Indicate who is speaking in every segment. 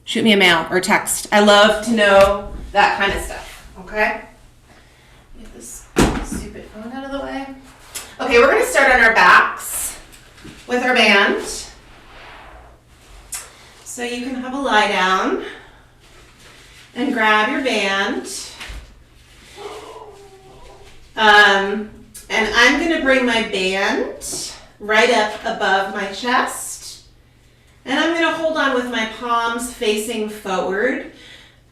Speaker 1: shoot me a mail or text. I love to know that kind of stuff, okay? Get this stupid phone out of the way. Okay, we're gonna start on our backs with our band. So you can have a lie down and grab your band. And I'm gonna bring my band right up above my chest. And I'm gonna hold on with my palms facing forward.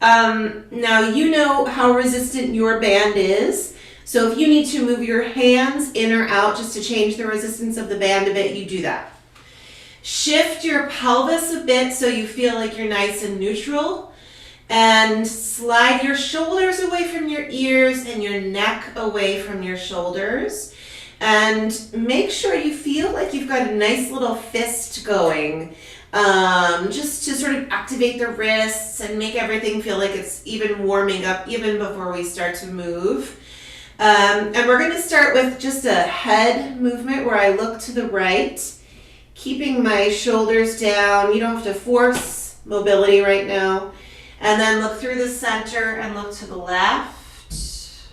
Speaker 1: Now you know how resistant your band is. So if you need to move your hands in or out just to change the resistance of the band a bit, you do that. Shift your pelvis a bit so you feel like you're nice and neutral. And slide your shoulders away from your ears and your neck away from your shoulders. And make sure you feel like you've got a nice little fist going, just to sort of activate the wrists and make everything feel like it's even warming up even before we start to move. And we're going to start with just a head movement where I look to the right, keeping my shoulders down. You don't have to force mobility right now. And then look through the center and look to the left.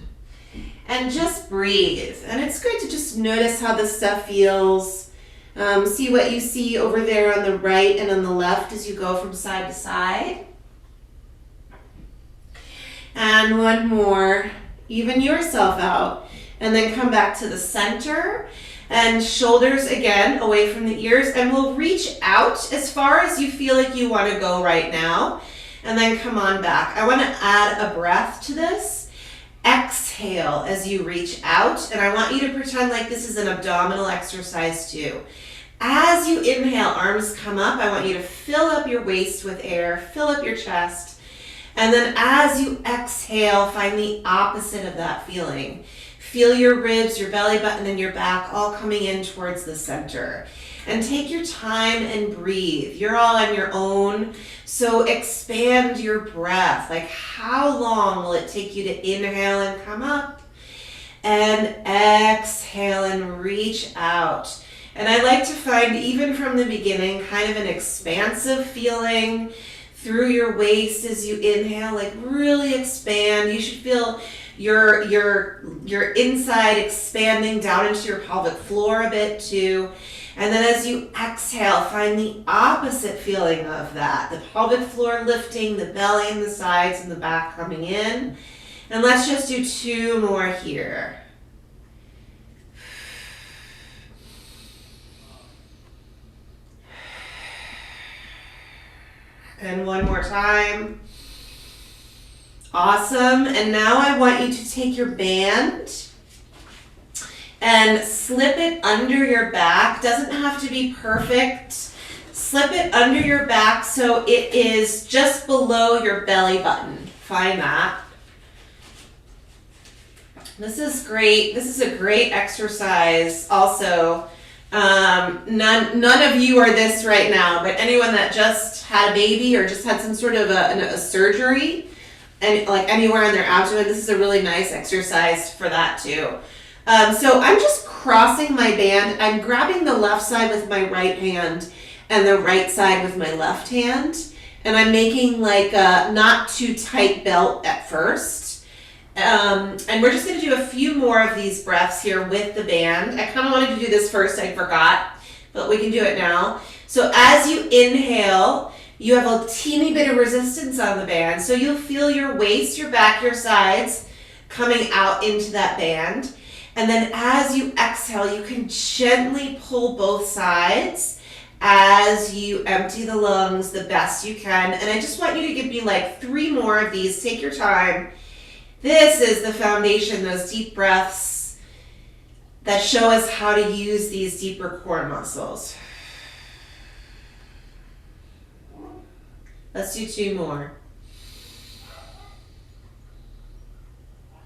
Speaker 1: And just breathe. And it's good to just notice how this stuff feels. See what you see over there on the right and on the left as you go from side to side. And one more. Even yourself out. And then come back to the center. And shoulders again away from the ears. And we'll reach out as far as you feel like you want to go right now. And then come on back. I want to add a breath to this. Exhale as you reach out. And I want you to pretend like this is an abdominal exercise too. As you inhale, arms come up. I want you to fill up your waist with air. Fill up your chest. And then as you exhale, find the opposite of that feeling. Feel your ribs, your belly button, and your back all coming in towards the center. And take your time and breathe. You're all on your own. So expand your breath. Like how long will it take you to inhale and come up? And exhale and reach out. And I like to find, even from the beginning, kind of an expansive feeling through your waist as you inhale. Like really expand. You should feel your inside expanding down into your pelvic floor a bit too. And then as you exhale, find the opposite feeling of that. The pelvic floor lifting, the belly and the sides and the back coming in. And let's just do two more here. And one more time. Awesome. And now I want you to take your band and slip it under your back. Doesn't have to be perfect. Slip it under your back so it is just below your belly button. Find that. This is great. This is a great exercise also. None of you are this right now, but anyone that just had a baby or just had some sort of a surgery, and like anywhere in their abdomen, this is a really nice exercise for that too. So I'm just crossing my band. I'm grabbing the left side with my right hand and the right side with my left hand. And I'm making like a not too tight belt at first. And we're just going to do a few more of these breaths here with the band. I kind of wanted to do this first. I forgot, but we can do it now. So as you inhale, you have a teeny bit of resistance on the band. So you'll feel your waist, your back, your sides coming out into that band. And then as you exhale, you can gently pull both sides as you empty the lungs the best you can. And I just want you to give me like 3 more of these. Take your time. This is the foundation, those deep breaths that show us how to use these deeper core muscles. Let's do 2 more.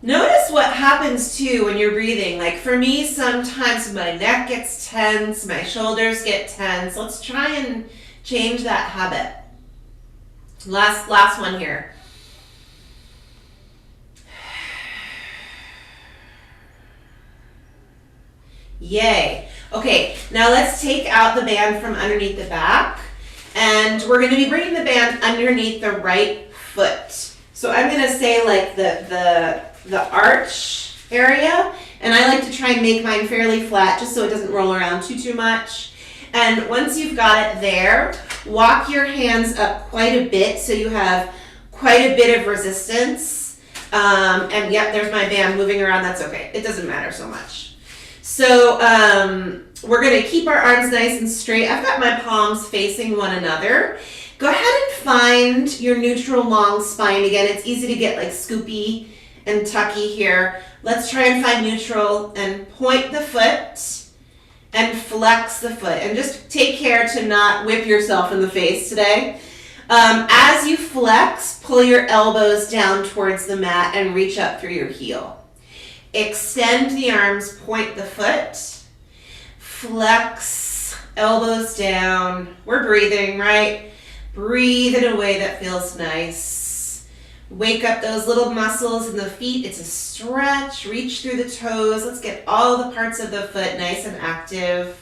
Speaker 1: Notice what happens too when you're breathing. Like for me, sometimes my neck gets tense, my shoulders get tense. Let's try and change that habit. Last one here. Yay. Okay, now let's take out the band from underneath the back. And we're going to be bringing the band underneath the right foot. So I'm going to say like the arch area, and I like to try and make mine fairly flat just so it doesn't roll around too much. And once you've got it there, walk your hands up quite a bit so you have quite a bit of resistance. And yep, there's my band moving around. That's okay. It doesn't matter so much. So we're going to keep our arms nice and straight. I've got my palms facing one another. Go ahead and find your neutral long spine. Again, it's easy to get like scoopy and tucky here. Let's try and find neutral and point the foot and flex the foot. And just take care to not whip yourself in the face today. As you flex, pull your elbows down towards the mat and reach up through your heel. Extend the arms, point the foot, flex, elbows down. We're breathing, right? Breathe in a way that feels nice. Wake up those little muscles in the feet. It's a stretch. Reach through the toes. Let's get all the parts of the foot nice and active.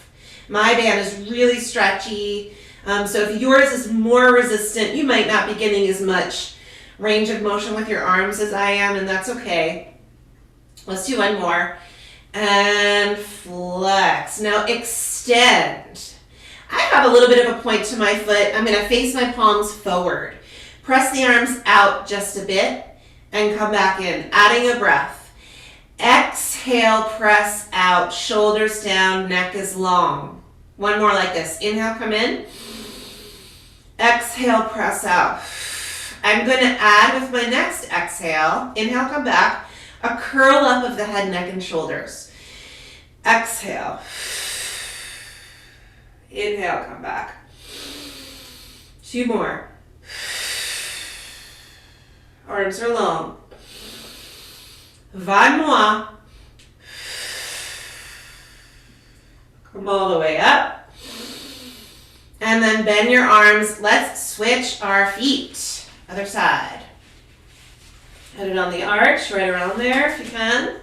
Speaker 1: My band is really stretchy. So if yours is more resistant, you might not be getting as much range of motion with your arms as I am, and that's okay. Let's do one more. And flex. Now extend. I have a little bit of a point to my foot. I'm going to face my palms forward. Press the arms out just a bit and come back in, adding a breath. Exhale, press out, shoulders down, neck is long. One more like this. Inhale, come in. Exhale, press out. I'm going to add with my next exhale, inhale, come back, a curl up of the head, neck, and shoulders. Exhale. Inhale, come back. 2 more. Arms are long. One more. Come all the way up. And then bend your arms. Let's switch our feet. Other side. Put it on the arch, right around there if you can.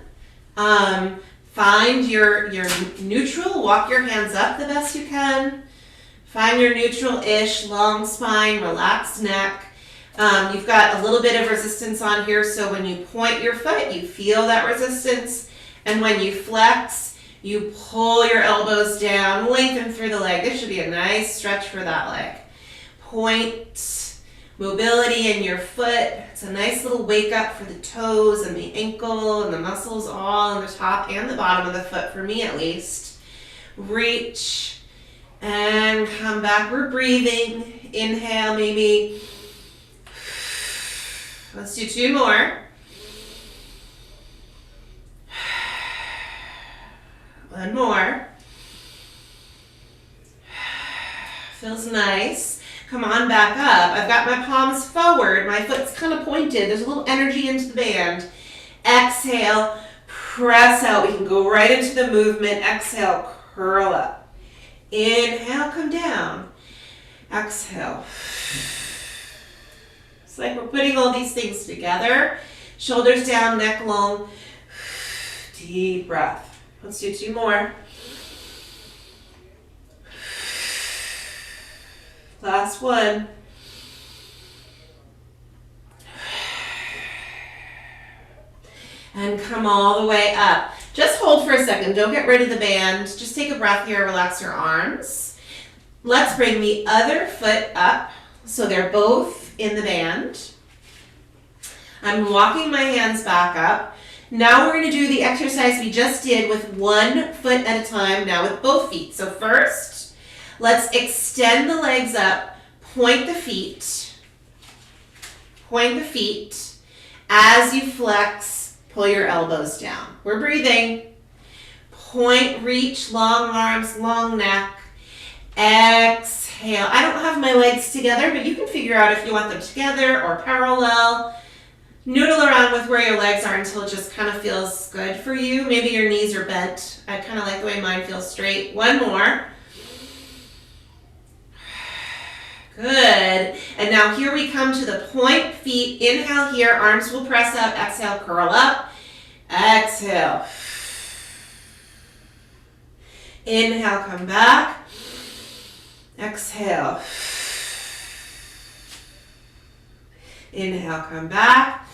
Speaker 1: Find your neutral. Walk your hands up the best you can. Find your neutral-ish, long spine, relaxed neck. You've got a little bit of resistance on here, so when you point your foot, you feel that resistance. And when you flex, you pull your elbows down, lengthen through the leg. This should be a nice stretch for that leg. Point. Mobility in your foot. It's a nice little wake up for the toes and the ankle and the muscles all on the top and the bottom of the foot, for me at least. Reach and come back. We're breathing. Inhale, maybe. Let's do 2 more. One more. Feels nice. Come on back up. I've got my palms forward. My foot's kind of pointed. There's a little energy into the band. Exhale, press out. We can go right into the movement. Exhale, curl up. Inhale, come down. Exhale. It's like we're putting all these things together. Shoulders down, neck long. Deep breath. Let's do 2 more. Last one. And come all the way up. Just hold for a second. Don't get rid of the band. Just take a breath here. Relax your arms. Let's bring the other foot up so they're both in the band. I'm walking my hands back up. Now we're going to do the exercise we just did with 1 foot at a time, now with both feet. So first, let's extend the legs up, point the feet. Point the feet. As you flex, pull your elbows down. We're breathing. Point, reach, long arms, long neck. Exhale. I don't have my legs together, but you can figure out if you want them together or parallel. Noodle around with where your legs are until it just kind of feels good for you. Maybe your knees are bent. I kind of like the way mine feels straight. 1 more. Good. And now here we come to the point feet. Inhale here. Arms will press up. Exhale, curl up. Exhale. Inhale, come back. Exhale. Inhale, come back.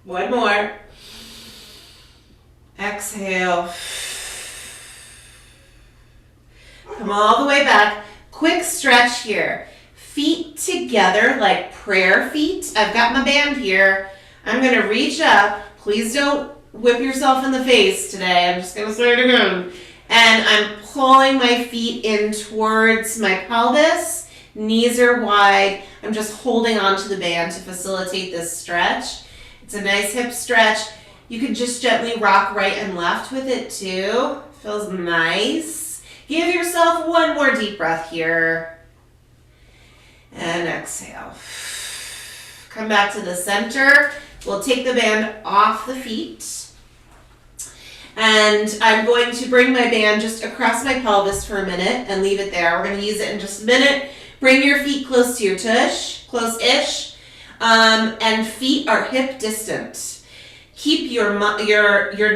Speaker 1: One more. Exhale. Come all the way back. Quick stretch here. Feet together like prayer feet. I've got my band here. I'm going to reach up. Please don't whip yourself in the face today. I'm just going to say it again. And I'm pulling my feet in towards my pelvis. Knees are wide. I'm just holding onto the band to facilitate this stretch. It's a nice hip stretch. You can just gently rock right and left with it too. Feels nice. Give yourself one more deep breath here. And exhale. Come back to the center. We'll take the band off the feet. And I'm going to bring my band just across my pelvis for a minute and leave it there. We're going to use it in just a minute. Bring your feet close to your tush, close-ish. And feet are hip distant. Keep your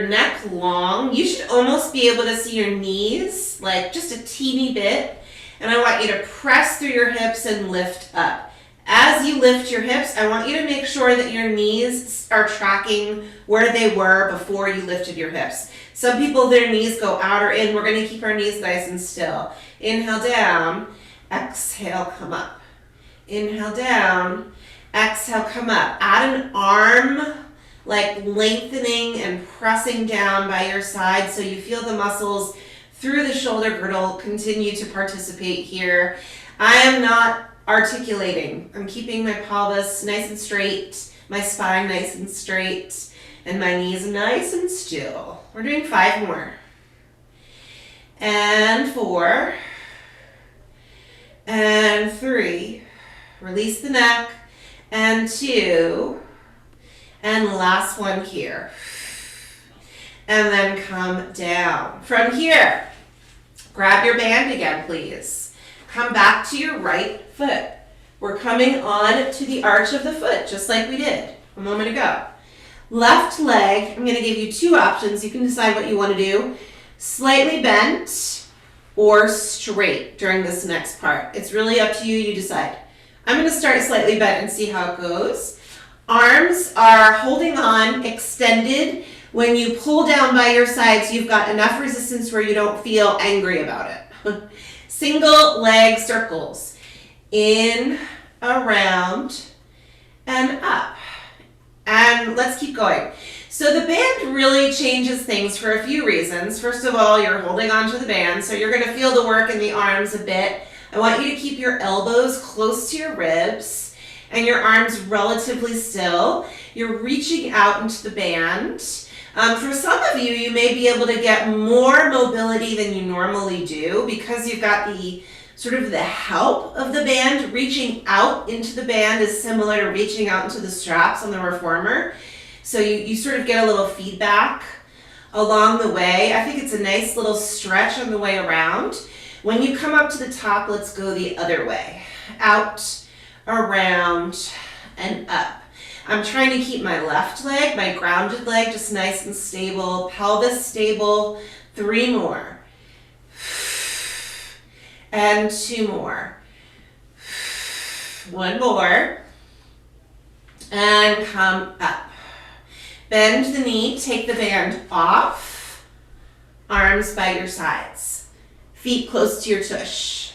Speaker 1: neck long. You should almost be able to see your knees, like just a teeny bit. And I want you to press through your hips and lift up. As you lift your hips, I want you to make sure that your knees are tracking where they were before you lifted your hips. Some people, their knees go out or in. We're going to keep our knees nice and still. Inhale down, exhale, come up. Inhale down, exhale, come up. Add an arm, like lengthening and pressing down by your side so you feel the muscles through the shoulder girdle continue to participate here. I am not articulating. I'm keeping my pelvis nice and straight, my spine nice and straight, and my knees nice and still. We're doing 5 more. And 4. And 3. Release the neck. And 2. And last one here. And then come down. From here, grab your band again, please. Come back to your right foot. We're coming on to the arch of the foot, just like we did a moment ago. Left leg, I'm going to give you 2 options. You can decide what you want to do. Slightly bent or straight during this next part. It's really up to you. You decide. I'm going to start slightly bent and see how it goes. Arms are holding on, extended. When you pull down by your sides, you've got enough resistance where you don't feel angry about it. Single leg circles. In, around, and up. And let's keep going. So the band really changes things for a few reasons. First of all, you're holding onto the band, so you're going to feel the work in the arms a bit. I want you to keep your elbows close to your ribs and your arms relatively still. You're reaching out into the band. For some of you, you may be able to get more mobility than you normally do because you've got the sort of the help of the band. Reaching out into the band is similar to reaching out into the straps on the reformer. So you sort of get a little feedback along the way. I think it's a nice little stretch on the way around. When you come up to the top, let's go the other way. Out, around, and up. I'm trying to keep my left leg, my grounded leg, just nice and stable. Pelvis stable. 3 more. And 2 more. 1 more. And come up. Bend the knee, take the band off. Arms by your sides. Feet close to your tush.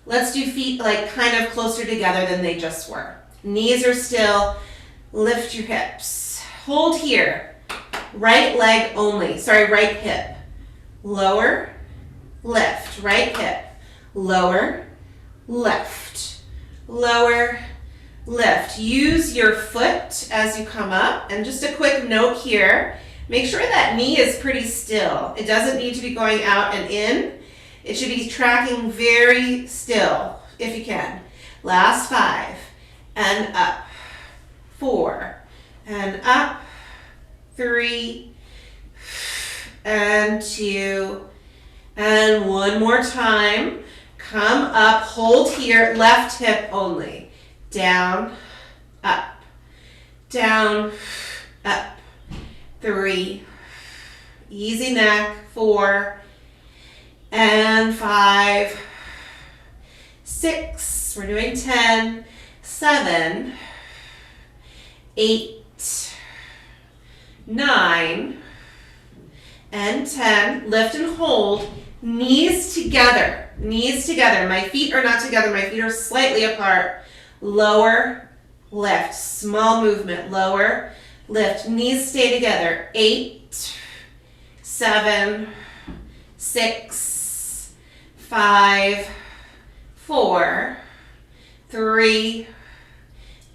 Speaker 1: Let's do feet like kind of closer together than they just were. Knees are still. Lift your hips. Hold here. Right leg only. Sorry, right hip. Lower, lift. Right hip. Lower, lift. Lower, lift. Use your foot as you come up. And just a quick note here. Make sure that knee is pretty still. It doesn't need to be going out and in. It should be tracking very still, if you can. Last 5. And up. 4. And up. 3. And 2. And 1 more time. Come up. Hold here. Left hip only. Down. Up. Down. Up. 3. Easy neck. 4. And 5. 6, we're doing 10, 7, 8, 9, and 10. Lift and hold. Knees together. Knees together. My feet are not together. My feet are slightly apart. Lower, lift. Small movement. Lower, lift. Knees stay together. 8, 7, 6, 5, 4, 3,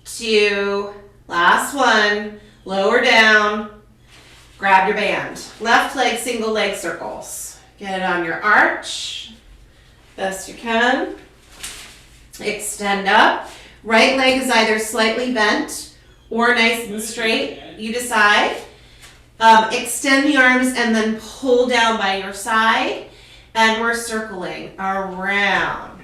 Speaker 1: 2, last one. Lower down. Grab your band. Left leg, single leg circles. Get it on your arch. Best you can. Extend up. Right leg is either slightly bent or nice and straight. You decide. Extend the arms and then pull down by your side. And we're circling around.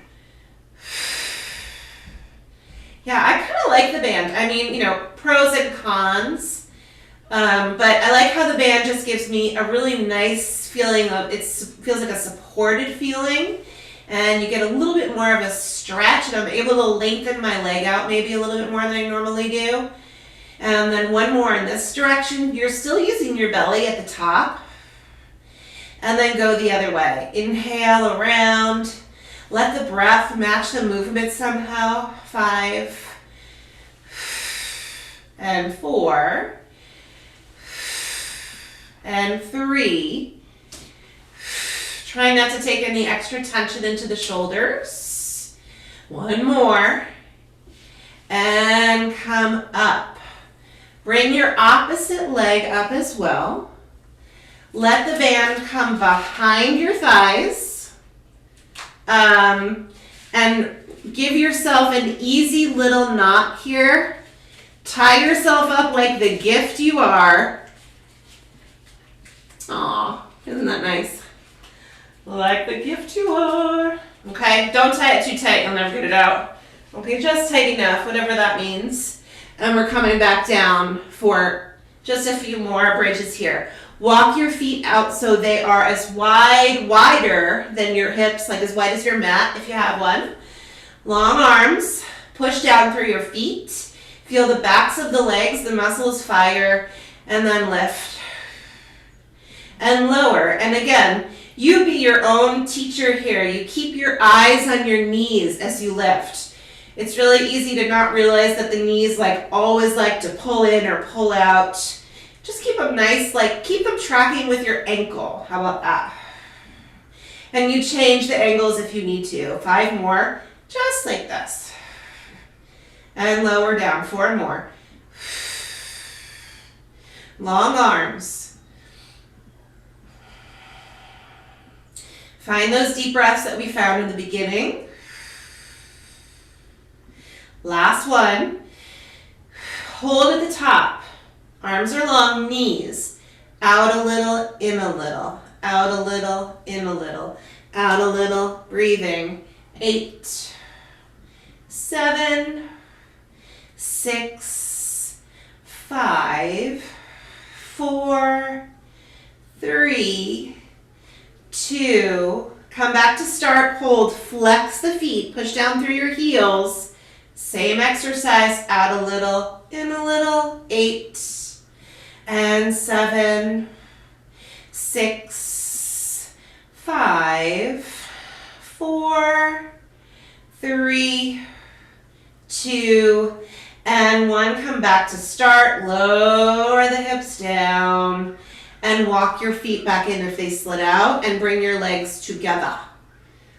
Speaker 1: Yeah, I kind of like the band. I mean, you know, pros and cons. But I like how the band just gives me a really nice feeling of, it feels like a supported feeling, and you get a little bit more of a stretch, and I'm able to lengthen my leg out maybe a little bit more than I normally do. And then one more in this direction. You're still using your belly at the top. And then go the other way. Inhale around. Let the breath match the movement somehow. 5 and 4 and 3. Try not to take any extra tension into the shoulders. One more. And come up. Bring your opposite leg up as well. Let the band come behind your thighs. And give yourself an easy little knot here. Tie yourself up like the gift you are. Aw, isn't that nice? Like the gift you are. Okay, don't tie it too tight, you'll never get it out. Okay, just tight enough, whatever that means. And we're coming back down for just a few more bridges here. Walk your feet out so they are as wider than your hips, like as wide as your mat if you have one. Long arms, push down through your feet. Feel the backs of the legs, the muscles fire, and then lift. And lower. And again, you be your own teacher here. You keep your eyes on your knees as you lift. It's really easy to not realize that the knees always like to pull in or pull out. Just keep them nice, keep them tracking with your ankle. How about that? And you change the angles if you need to. 5 more, just like this. And lower down, 4 more. Long arms. Find those deep breaths that we found in the beginning. Last one. Hold at the top. Arms are long, knees. Out a little, in a little. Out a little, in a little. Out a little, breathing. 8, 7, 6, 5, 4, 3, 2, come back to start, hold, flex the feet, push down through your heels. Same exercise, out a little, in a little. 8, and 7, 6, 5, 4, 3, 2, and 1. Come back to start, lower the hips down. And walk your feet back in if they slid out, and bring your legs together.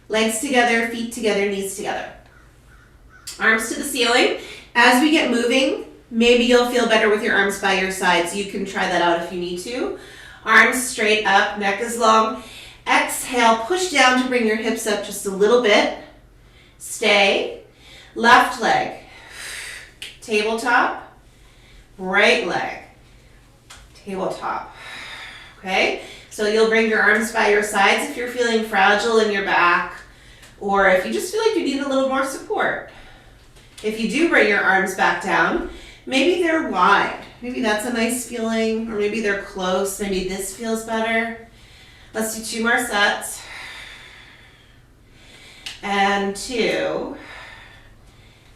Speaker 1: Legs together, feet together, knees together. Arms to the ceiling. As we get moving, maybe you'll feel better with your arms by your sides. You can try that out if you need to. Arms straight up, neck is long. Exhale, push down to bring your hips up just a little bit. Stay. Left leg. Tabletop. Right leg. Tabletop. Okay, so you'll bring your arms by your sides if you're feeling fragile in your back, or if you just feel like you need a little more support. If you do bring your arms back down, maybe they're wide. Maybe that's a nice feeling, or maybe they're close. Maybe this feels better. Let's do 2 more sets. and 2,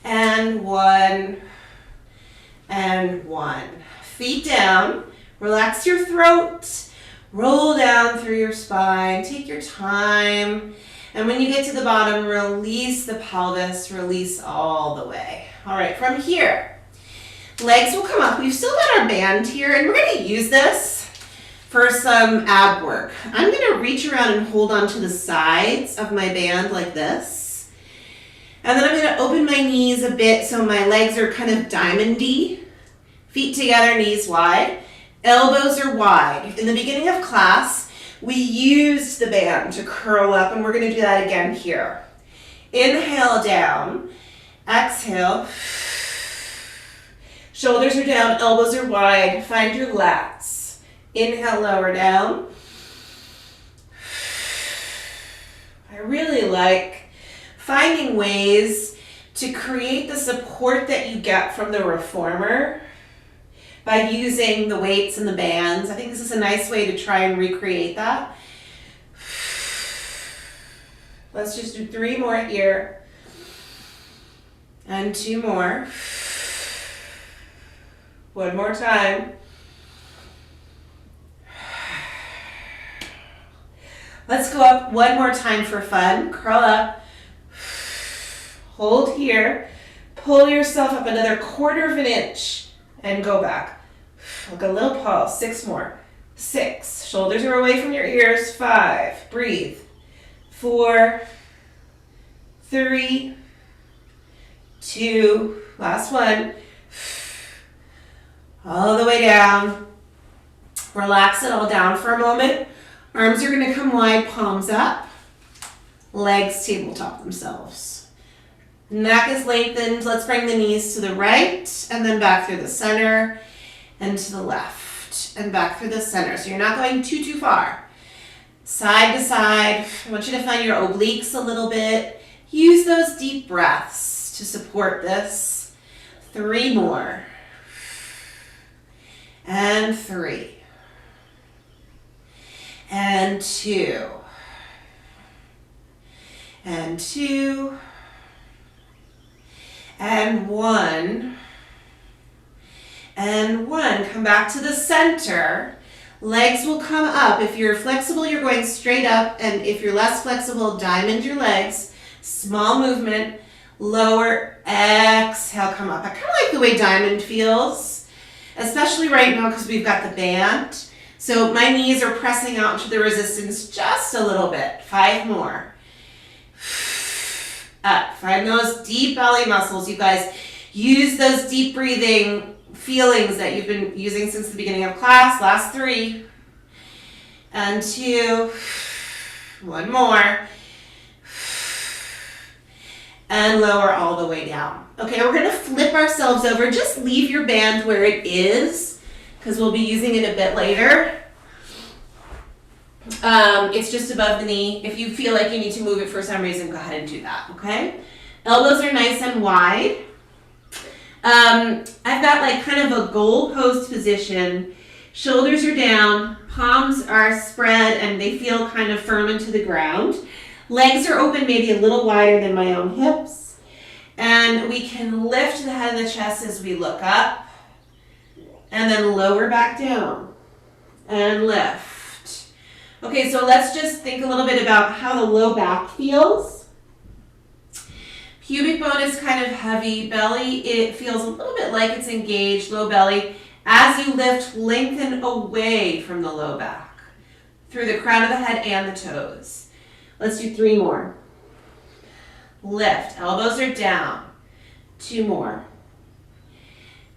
Speaker 1: and 1, and 1. Feet down, relax your throat, roll down through your spine, take your time, and when you get to the bottom, release the pelvis, release all the way. All right, from here, legs will come up. We've still got our band here, and we're going to use this for some ab work. I'm going to reach around and hold on to the sides of my band like this. And then I'm going to open my knees a bit so my legs are kind of diamondy. Feet together, knees wide. Elbows are wide. In the beginning of class, we used the band to curl up, and we're going to do that again here. Inhale down. Exhale. Shoulders are down, elbows are wide. Find your lats. Inhale, lower down. I really like finding ways to create the support that you get from the reformer by using the weights and the bands. I think this is a nice way to try and recreate that. Let's just do 3 more here. And 2 more. 1 more time. Let's go up 1 more time for fun. Curl up. Hold here. Pull yourself up another 1/4 of an inch and go back. Look, a little pause. 6 more. 6. Shoulders are away from your ears. 5. Breathe. 4. 3. 2. Last one. All the way down. Relax it all down for a moment. Arms are going to come wide, palms up. Legs tabletop themselves. Neck is lengthened. Let's bring the knees to the right and then back through the center and to the left and back through the center. So you're not going too far. Side to side. I want you to find your obliques a little bit. Use those deep breaths to support this. 3 more. And 3. And 2. And 2. And 1. And 1. Come back to the center. Legs will come up. If you're flexible, you're going straight up. And if you're less flexible, diamond your legs. Small movement. Lower. Exhale, come up. I kind of like the way diamond feels, especially right now because we've got the band. So my knees are pressing out into the resistance just a little bit. 5 more. Up. Find those deep belly muscles. You guys use those deep breathing feelings that you've been using since the beginning of class. Last 3. And 2. 1 more. And lower all the way down. Okay, we're going to flip ourselves over. Just leave your band where it is because we'll be using it a bit later. It's just above the knee. If you feel like you need to move it for some reason, go ahead and do that, okay? Elbows are nice and wide. I've got like kind of a goalpost position. Shoulders are down, palms are spread, and they feel kind of firm into the ground. Legs are open, maybe a little wider than my own hips. And we can lift the head of the chest as we look up. And then lower back down. And lift. Okay, so let's just think a little bit about how the low back feels. Pubic bone is kind of heavy. Belly, it feels a little bit like it's engaged. Low belly. As you lift, lengthen away from the low back. Through the crown of the head and the toes. Let's do 3 more. Lift. Elbows are down. 2 more.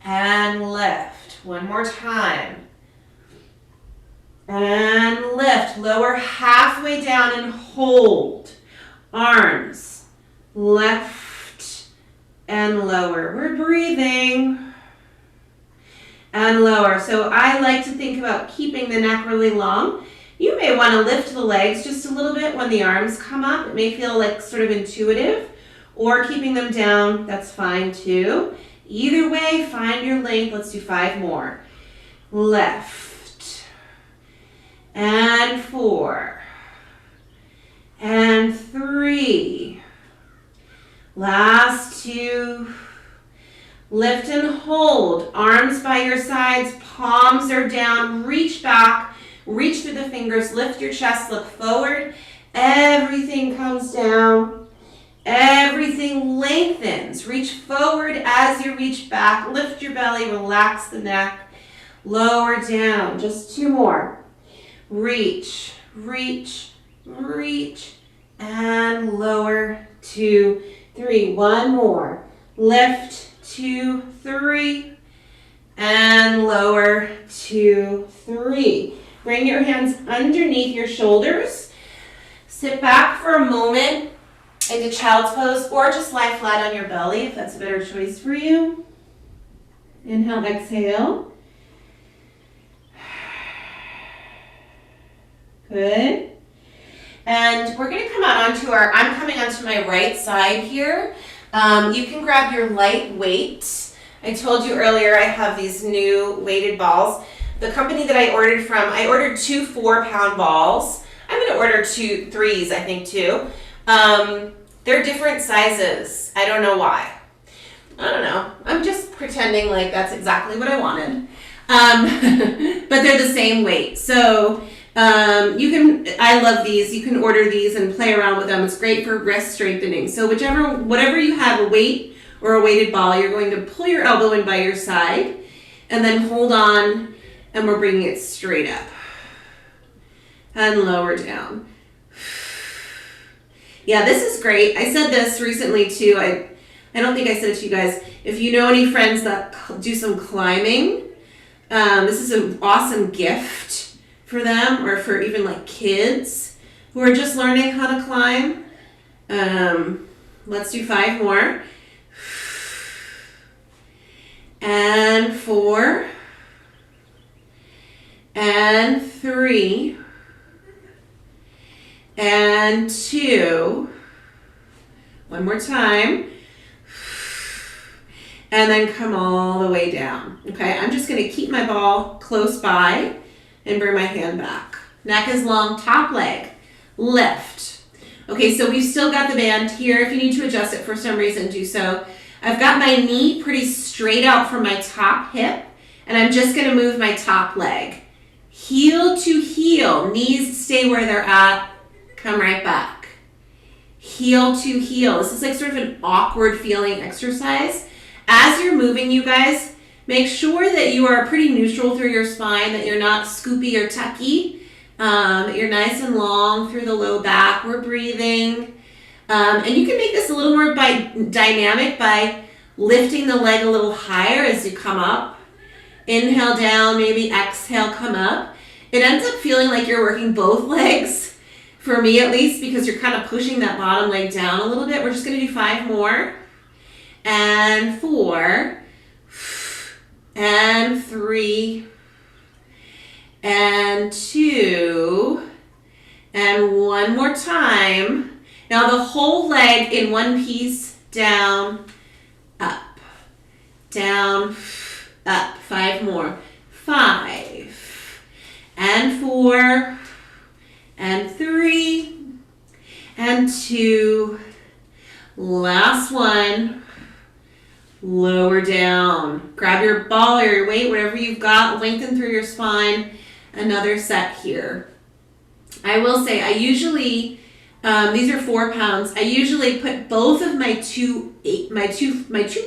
Speaker 1: And lift. 1 more time. And lift. Lower halfway down and hold. Arms. Left and lower. We're breathing. And lower. So I like to think about keeping the neck really long. You may want to lift the legs just a little bit when the arms come up. It may feel like sort of intuitive, or keeping them down, that's fine too. Either way, find your length. Let's do 5 more. Left. And 4. And 3. Last 2. Lift and hold. Arms by your sides, palms are down. Reach back, reach through the fingers, lift your chest, look forward. Everything comes down. Everything lengthens. Reach forward as you reach back. Lift your belly, relax the neck. Lower down. Just 2 more. Reach, reach, reach, and lower. 2, 3. 1 more. Lift, 2, 3, and lower. 2, 3. Bring your hands underneath your shoulders. Sit back for a moment into child's pose, or just lie flat on your belly if that's a better choice for you. Inhale, exhale. Good. And we're going to come out onto I'm coming onto my right side here. You can grab your light weight. I told you earlier I have these new weighted balls. The company that I ordered from, I ordered 2 4-pound balls. I'm going to order 2 3s, I think, too. They're different sizes. I don't know why. I don't know. I'm just pretending like that's exactly what I wanted. But they're the same weight. So I love these. You can order these and play around with them. It's great for wrist strengthening. So whatever you have, a weight or a weighted ball, you're going to pull your elbow in by your side and then hold on, and we're bringing it straight up and lower down. Yeah, this is great. I said this recently too. I don't think I said it to you guys. If you know any friends that do some climbing, this is an awesome gift for them, or for even like kids who are just learning how to climb. Let's do 5 more. And 4. And 3. And 2. One more time. And then come all the way down. Okay, I'm just going to keep my ball close by and bring my hand back. Neck is long, top leg, lift. Okay, so we've still got the band here. If you need to adjust it for some reason, do so. I've got my knee pretty straight out from my top hip, and I'm just going to move my top leg. Heel to heel, knees stay where they're at, come right back. Heel to heel. This is like sort of an awkward feeling exercise. As you're moving, you guys, make sure that you are pretty neutral through your spine, that you're not scoopy or tucky, that you're nice and long through the low back. We're breathing. And you can make this a little more dynamic by lifting the leg a little higher as you come up. Inhale down, maybe exhale, come up. It ends up feeling like you're working both legs, for me at least, because you're kind of pushing that bottom leg down a little bit. We're just going to do 5 more. And 4. And 3. And 2. And 1 more time. Now the whole leg in one piece, down, up, down, up. 5 more. 5. And 4. And 3. And 2. Last one. Lower down. Grab your ball or your weight, whatever you've got, lengthen through your spine. Another set here. I will say, I usually, these are 4 pounds. I usually put both of my 2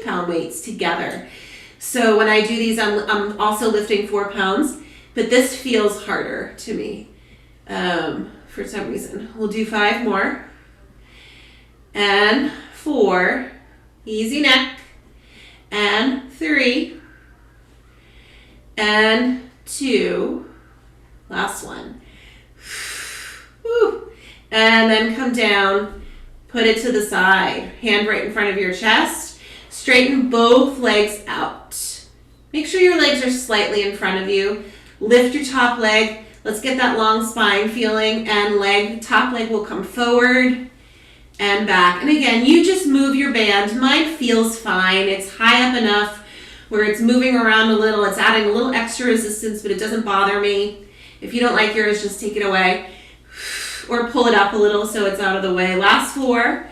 Speaker 1: pound weights together. So when I do these, I'm also lifting 4 pounds, but this feels harder to me for some reason. We'll do 5 more. And 4. Easy neck. And 3, and 2, last one. Whew. And then come down, put it to the side, hand right in front of your chest, straighten both legs out. Make sure your legs are slightly in front of you. Lift your top leg. Let's get that long spine feeling, and top leg will come forward and back. And again, you just move your band. Mine feels fine. It's high up enough where it's moving around a little. It's adding a little extra resistance, but it doesn't bother me. If you don't like yours, just take it away. Or pull it up a little so it's out of the way. Last 4.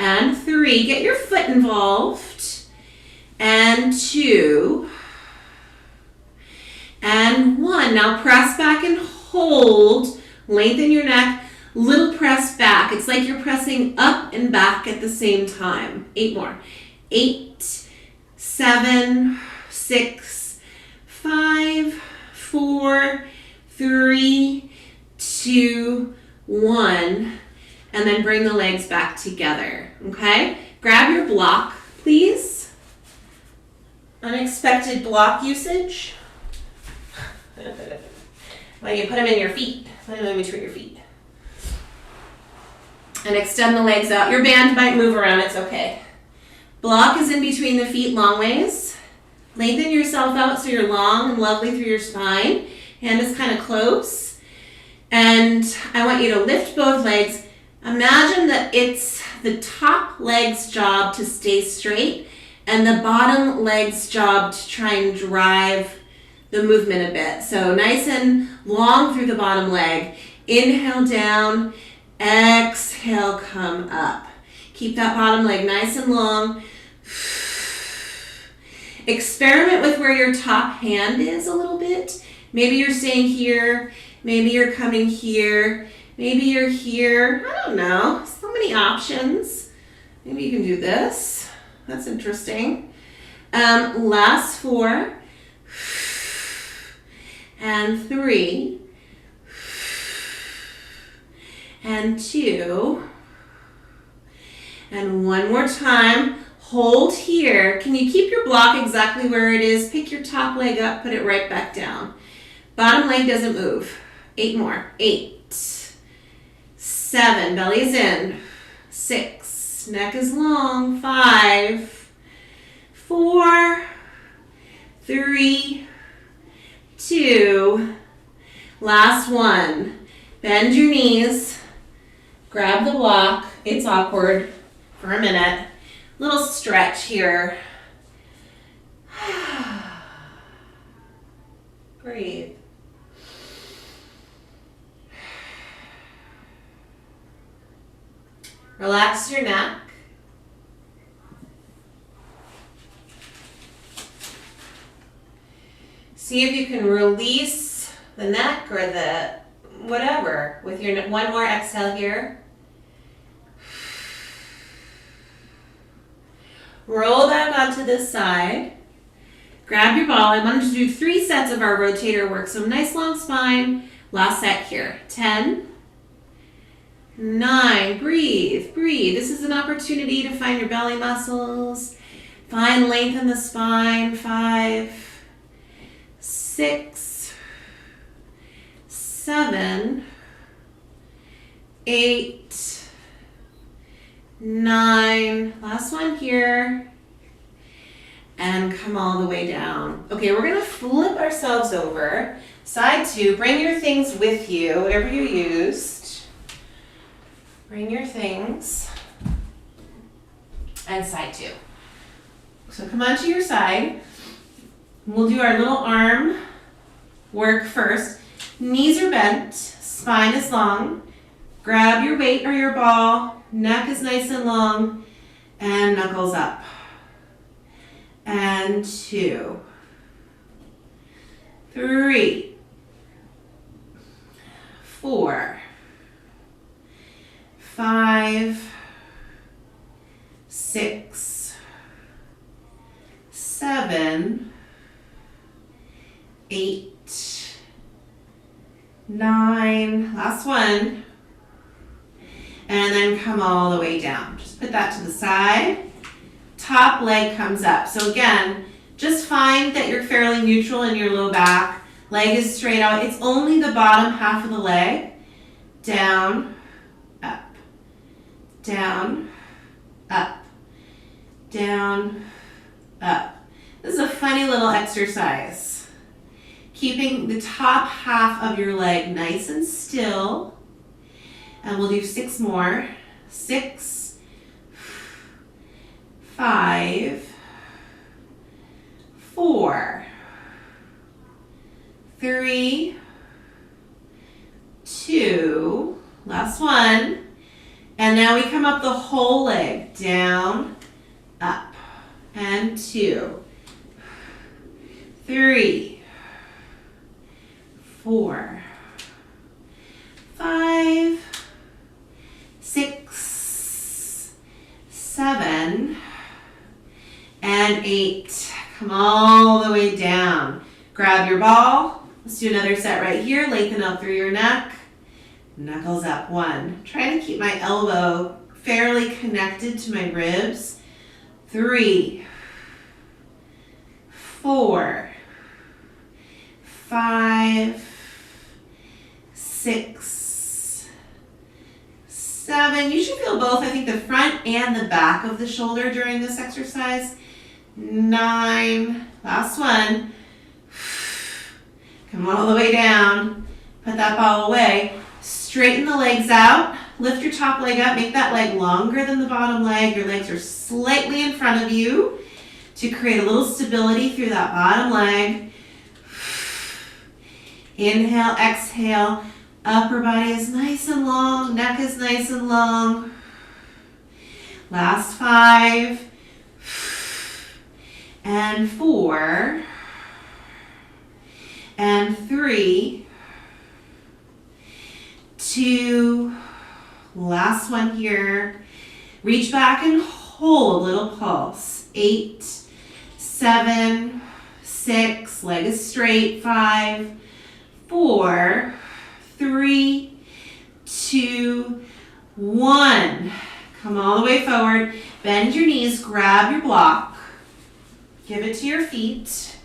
Speaker 1: and 3. Get your foot involved. And 2. And 1. Now press back and hold. Lengthen your neck. Little press back. It's like you're pressing up and back at the same time. 8 more. 8, 7, 6, 5, 4, 3, 2, 1. And then bring the legs back together. Okay? Grab your block, please. Unexpected block usage. Well, you put them in your feet. Put them in between your feet. And extend the legs out. Your band might move around, it's okay. Block is in between the feet long ways. Lengthen yourself out so you're long and lovely through your spine. Hand is kind of close. And I want you to lift both legs. Imagine that it's the top leg's job to stay straight and the bottom leg's job to try and drive the movement a bit. So nice and long through the bottom leg. Inhale down, exhale, come up. Keep that bottom leg nice and long. Experiment with where your top hand is a little bit. Maybe you're staying here, maybe you're coming here, maybe you're here. I don't know, so many options. Maybe you can do this. That's interesting. Last 4. And 3, and 2, and 1 more time. Hold here. Can you keep your block exactly where it is? Pick your top leg up, put it right back down. Bottom leg doesn't move. 8 more. 8, 7, belly is in. 6, neck is long. 5, 4, 3, 2, last 1. Bend your knees, grab the block. It's awkward for a minute. Little stretch here. Breathe. Relax your neck. See if you can release the neck or the whatever with your 1 more exhale here. Roll back onto this side. Grab your ball. I wanted to do 3 sets of our rotator work. So nice long spine. Last set here. 10, 9. Breathe, breathe. This is an opportunity to find your belly muscles. Find length in the spine. 5, 6, 7, 8, 9. Last one here. And come all the way down. Okay, we're gonna flip ourselves over. Side 2, bring your things with you, whatever you used. Bring your things. And side 2. So come onto your side. We'll do our little arm work first. Knees are bent, spine is long. Grab your weight or your ball, neck is nice and long, and knuckles up. And 2, 3, 4, 5, 6, 7, 8, 9, last one, and then come all the way down. Just put that to the side. Top leg comes up. So again, just find that you're fairly neutral in your low back. Leg is straight out. It's only the bottom half of the leg. Down, up, down, up, down, up. This is a funny little exercise. Keeping the top half of your leg nice and still. And we'll do 6 more. 6, 5, 4, 3, 2, last one, And now we come up the whole leg, down, up, and 2, 3, 4, 5, 6, 7, and 8. Come all the way down. Grab your ball. Let's do another set right here. Lengthen out through your neck. Knuckles up. 1. Try to keep my elbow fairly connected to my ribs. 3, 4, 5, 6, 7. You should feel both, I think, the front and the back of the shoulder during this exercise. 9. Last one. Come all the way down. Put that ball away. Straighten the legs out. Lift your top leg up. Make that leg longer than the bottom leg. Your legs are slightly in front of you to create a little stability through that bottom leg. Inhale, exhale. Upper body is nice and long. Neck is nice and long. Last 5. And 4. And 3. 2. Last one here. Reach back and hold, little pulse. 8, 7, 6, leg is straight. 5, 4, 3, 2, 1. Come all the way forward. Bend your knees, grab your block. Give it to your feet.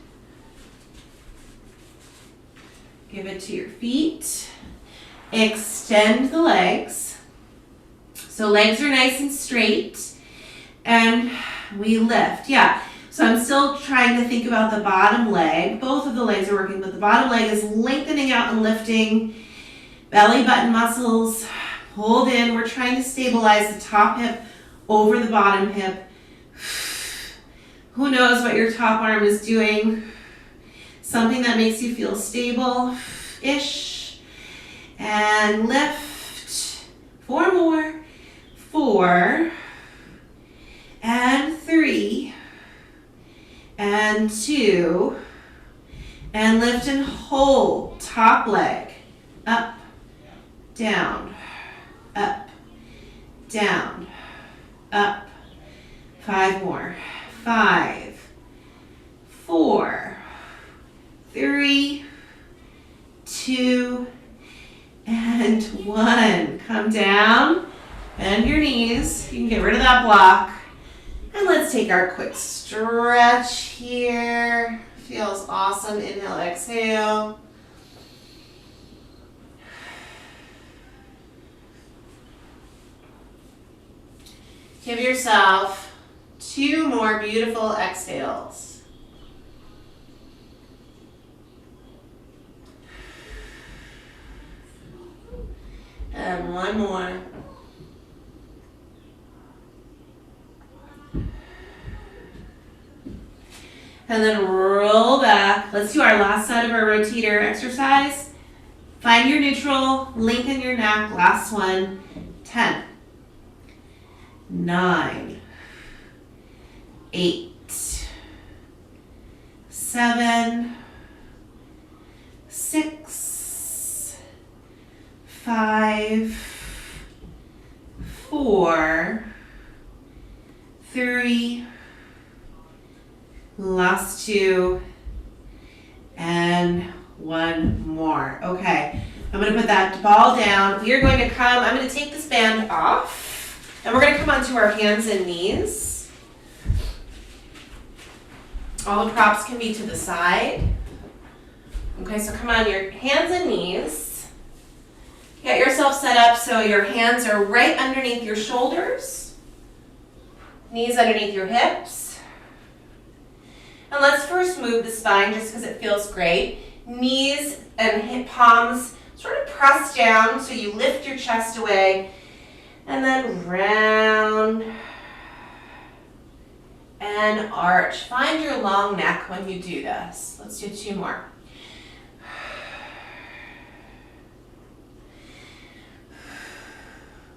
Speaker 1: Give it to your feet. Extend the legs. So legs are nice and straight. And we lift. Yeah. So I'm still trying to think about the bottom leg. Both of the legs are working, but the bottom leg is lengthening out and lifting. Belly button muscles pulled in. We're trying to stabilize the top hip over the bottom hip. Who knows what your top arm is doing? Something that makes you feel stable-ish. And lift. 4 more. 4. And 3. And 2. And lift and hold. Top leg. Up. Down. Up. Down. Up. 5 more. 5, 4, 3, 2, and 1. Come down, bend your knees. You can get rid of that block. And let's take our quick stretch here. Feels awesome. Inhale, exhale. Give yourself 2 more beautiful exhales. And 1 more. And then roll back. Let's do our last set of our rotator exercise. Find your neutral, lengthen your neck. Last one. 10, 9, 8, 7, 6, 5, 4, 3, last 2, and 1 more. Okay, I'm going to put that ball down. We are going to come, I'm going to take this band off, and we're going to come onto our hands and knees. All the props can be to the side. Okay, so come on your hands and knees. Get yourself set up so your hands are right underneath your shoulders. Knees underneath your hips. And let's first move the spine just because it feels great. Knees and hip palms sort of press down so you lift your chest away. And then round and arch. Find your long neck when you do this. Let's do 2 more.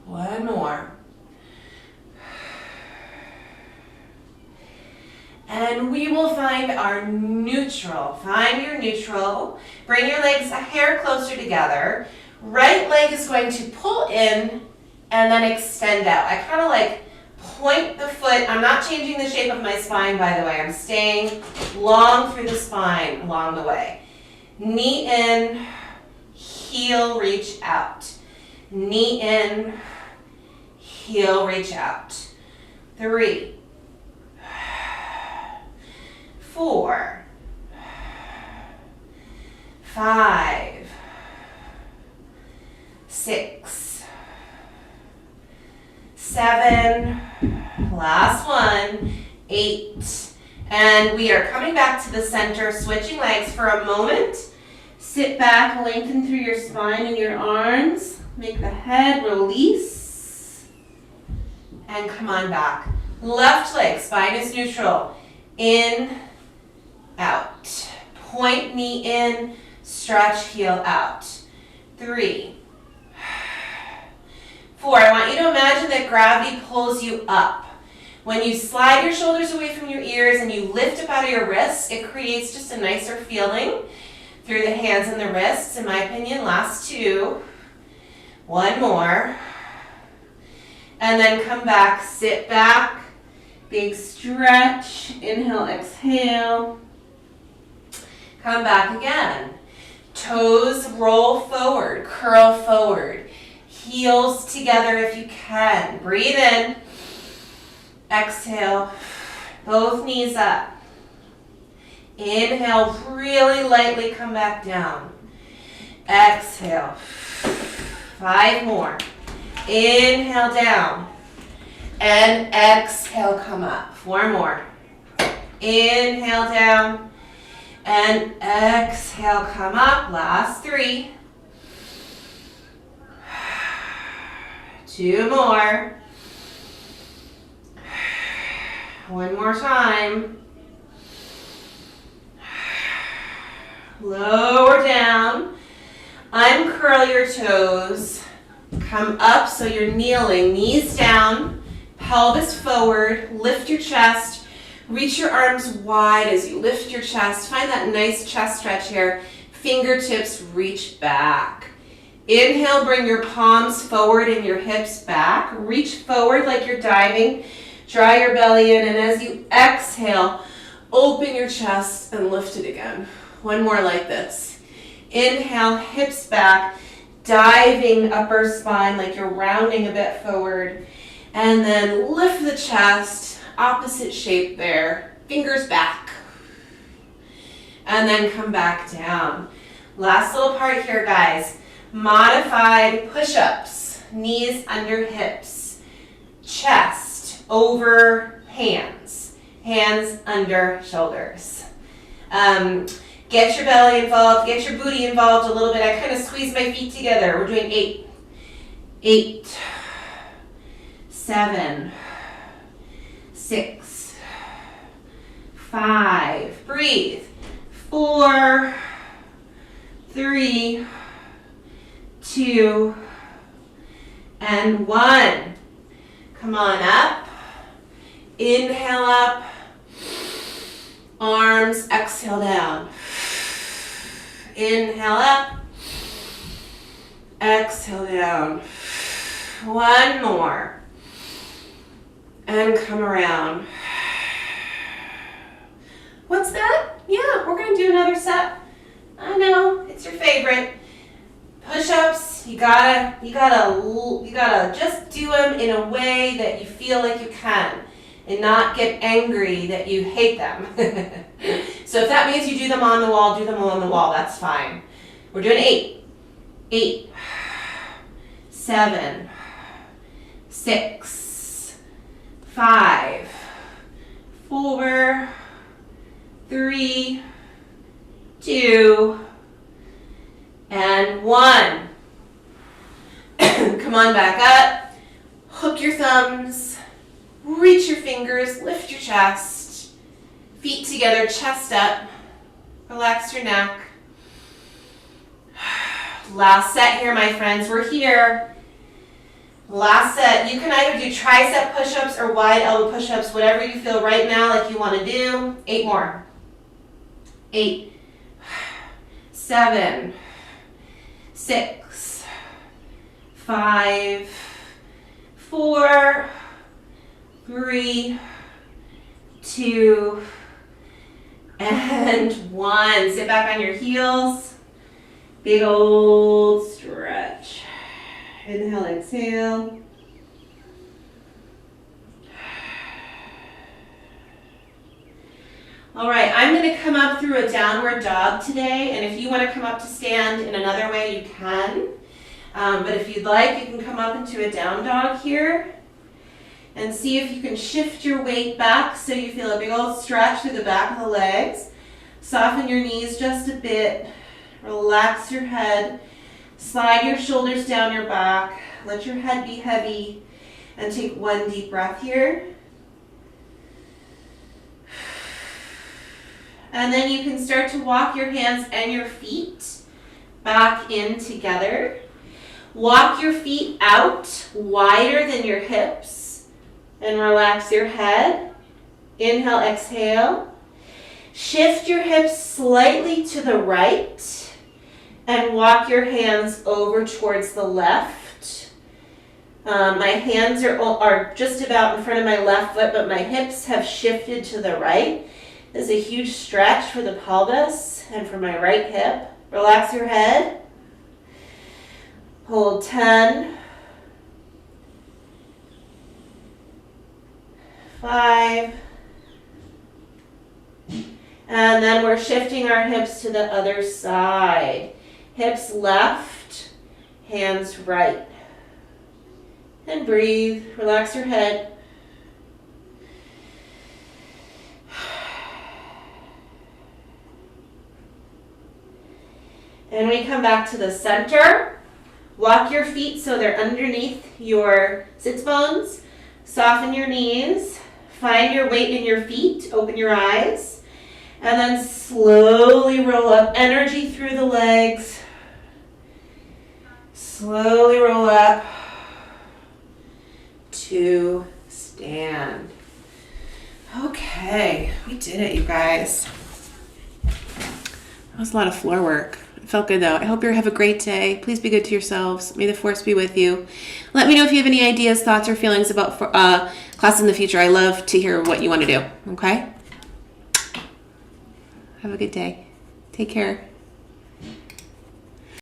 Speaker 1: One more. And we will find our neutral. Find your neutral. Bring your legs a hair closer together. Right leg is going to pull in and then extend out. I kind of like point the foot. I'm not changing the shape of my spine, by the way. I'm staying long through the spine along the way. Knee in, heel reach out. Knee in, heel reach out. 3, 4, 5, 6, 7, last one, 8. And we are coming back to the center, switching legs for a moment. Sit back, lengthen through your spine and your arms. Make the head release. And come on back. Left leg, spine is neutral. In, out. Point knee in, stretch heel out. 3, 4. I want you to imagine that gravity pulls you up. When you slide your shoulders away from your ears and you lift up out of your wrists, it creates just a nicer feeling through the hands and the wrists, in my opinion. Last 2. One more. And then come back, sit back, big stretch. Inhale, exhale. Come back again. Toes roll forward, curl forward. Heels together if you can. Breathe in. Exhale. Both knees up. Inhale, really lightly come back down. Exhale. 5 more. Inhale down. And exhale, come up. 4 more. Inhale down. And exhale, come up. Last 3. 2 more. One more time. Lower down. Uncurl your toes. Come up so you're kneeling. Knees down. Pelvis forward. Lift your chest. Reach your arms wide as you lift your chest. Find that nice chest stretch here. Fingertips reach back. Inhale, bring your palms forward and your hips back. Reach forward like you're diving. Draw your belly in, and as you exhale, open your chest and lift it again. One more like this. Inhale, hips back, diving upper spine like you're rounding a bit forward. And then lift the chest, opposite shape there. Fingers back. And then come back down. Last little part here, guys. Modified push-ups. Knees under hips. Chest over hands. Hands under shoulders. Get your belly involved. Get your booty involved a little bit. I kind of squeeze my feet together. We're doing 8. 8. 7. 6. 5. Breathe. 4. 3. 2. And 1. Come on up. Inhale up. Arms, exhale down. Inhale up. Exhale down. One more. And come around. What's that? Yeah, we're going to do another set. I know, it's your favorite. Push-ups, you gotta just do them in a way that you feel like you can and not get angry that you hate them. So if that means you do them on the wall, do them on the wall, that's fine. We're doing 8. 8. 7. 6. 5. 4. 3. 2. And 1. Come on back up. Hook your thumbs. Reach your fingers. Lift your chest. Feet together, chest up. Relax your neck. Last set here, my friends. We're here. Last set. You can either do tricep push-ups or wide elbow push-ups, whatever you feel right now like you want to do. 8 more. 8, 7, 6, 5, 4, 3, 2, and 1. Sit back on your heels. Big old stretch. Inhale, exhale. All right, I'm going to come up through a downward dog today, and if you want to come up to stand in another way, you can. But if you'd like, you can come up into a down dog here and see if you can shift your weight back so you feel a big old stretch through the back of the legs. Soften your knees just a bit. Relax your head. Slide your shoulders down your back. Let your head be heavy. And take one deep breath here. And then you can start to walk your hands and your feet back in together. Walk your feet out wider than your hips. And relax your head. Inhale, exhale. Shift your hips slightly to the right. And walk your hands over towards the left. My hands are just about in front of my left foot, but my hips have shifted to the right. This is a huge stretch for the pelvis and for my right hip. Relax your head. Hold 10, 5, and then we're shifting our hips to the other side. Hips left, hands right. And breathe, relax your head. And we come back to the center. Walk your feet so they're underneath your sits bones. Soften your knees. Find your weight in your feet. Open your eyes. And then slowly roll up. Energy through the legs. Slowly roll up to stand. Okay, we did it, you guys. That was a lot of floor work. It felt good though. I hope you have a great day. Please be good to yourselves. May the force be with you. Let me know if you have any ideas, thoughts, or feelings about class in the future. I love to hear what you want to do. Okay? Have a good day. Take care.